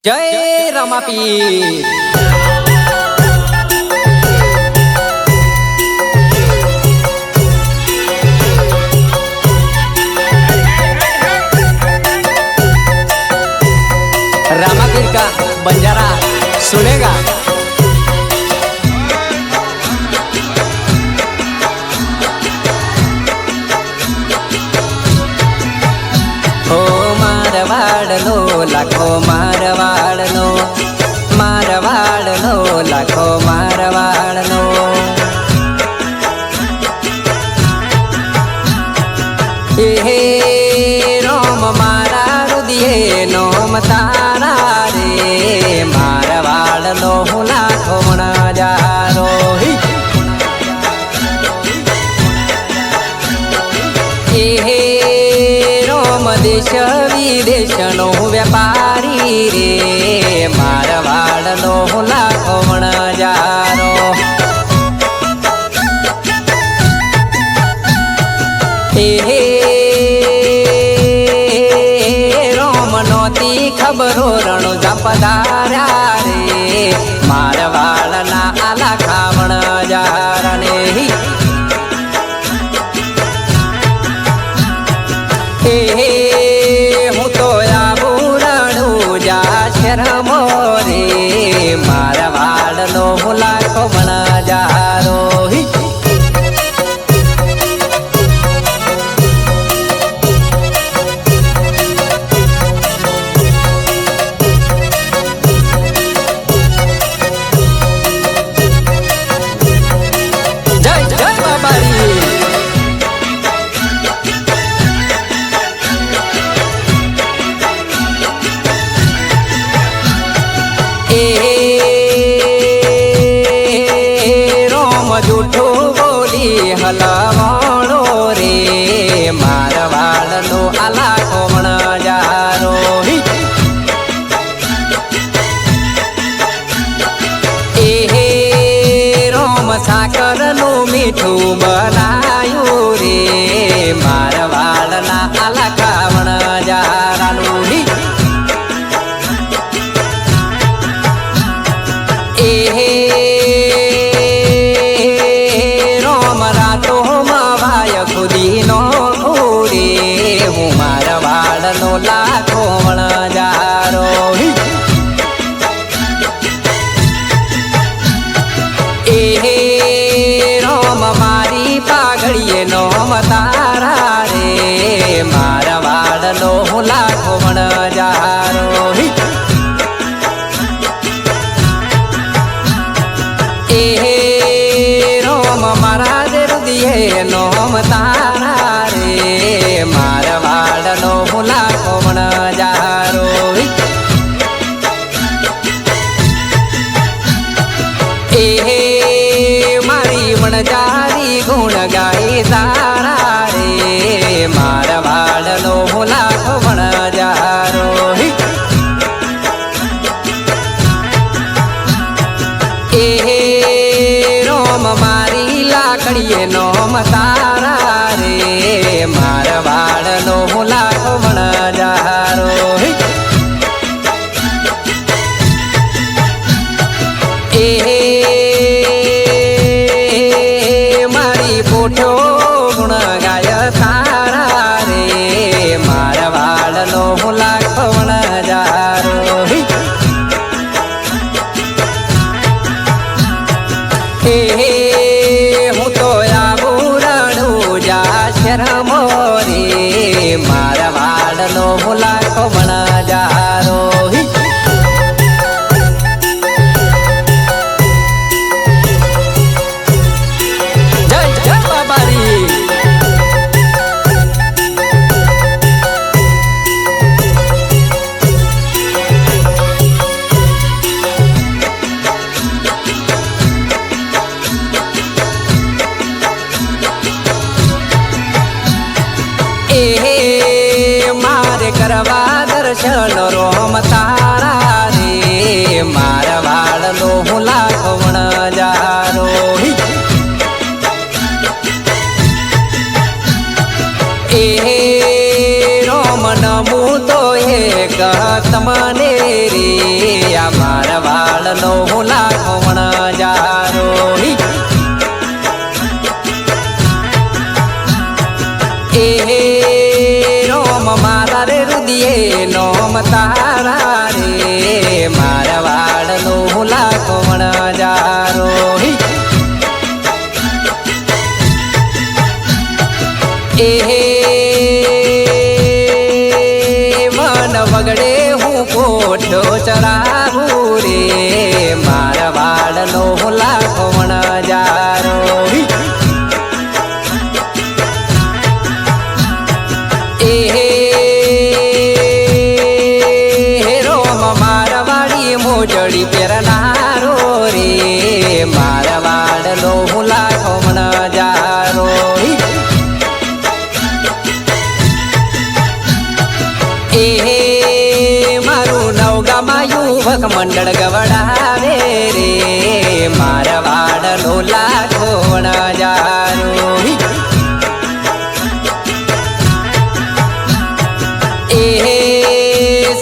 जय रमापीर। रामापीर का बंजारा सुनेगा। ओ मारवाड़नो लाखो मारवाड़नो, मारवाड़नो लाखो मारवाड़नो। हे रोम मारा रुदिये नोम तारा रे, मारवाड़नो लाखो नजारो। हे देश विदेश नो व्यापारी रे, मारवाड़नो लाखो नजारो। हे रोम नोती खबरो रणो जपदारा रे, मारवाड़ना लाखा नजारा ने। मोरे मारवाड़नो लाखो नजारो। जय जय बाबारी। जूठो बोली हलावाणो रे, मारवाड़नो लाखो नजारो। रोम साकर नु मीठू बनायो रे, मारवाड़ना लाखा नजारानु। खुदीनो घोरे हूँ मारवाड़नो लाखो नजारो। रोम मारी पागड़िए नोम तारा रे, मारवाड़नो लाखो नजारो। रोम महाराज रुदिये नोम तारा रे, मारवाड़नो लाखो नजारो। मारी वनजारी गुण गाई तारा रे, मारवाड़नो लाखो नजारो। रोम मारी लाकड़िए नोम तारा रे, मारवाड़नो लाखो नजारो। मारी पोठो गुण गाय तारा रे, मारवाड़नो लाखो नजारो। हूँ तो आबूरणू जा मोरे, मारवाड़नो लाखो नजारो। जय जय बाबारी। मारे करवा दर्शन रोम तारा रे, मारवाड़नो लाखो नजारो। रोम नमू तो एक तमने रे, ઘોડો ચરાવું રે મારવાડનો લાખો વણજારો મોજડી પહેરનારો રે મારવાડનો લાખો વણજારો મારું નવગામાં યુવક મંડળ ગવડાવે રે મારવાડનો લાખો વણજારો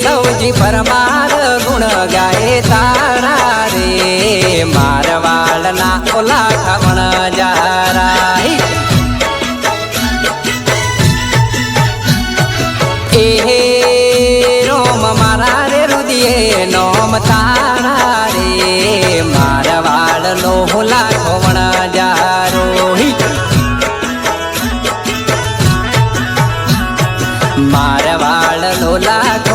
સૌજી પરમાર ગુણ ગાય તારા રે મારવાડના લાખા વણજારા રોમ મારા રે રુદિયે નોમ તારા રે મારવાડનો લાખો વણજારો મારવાડનો લાખો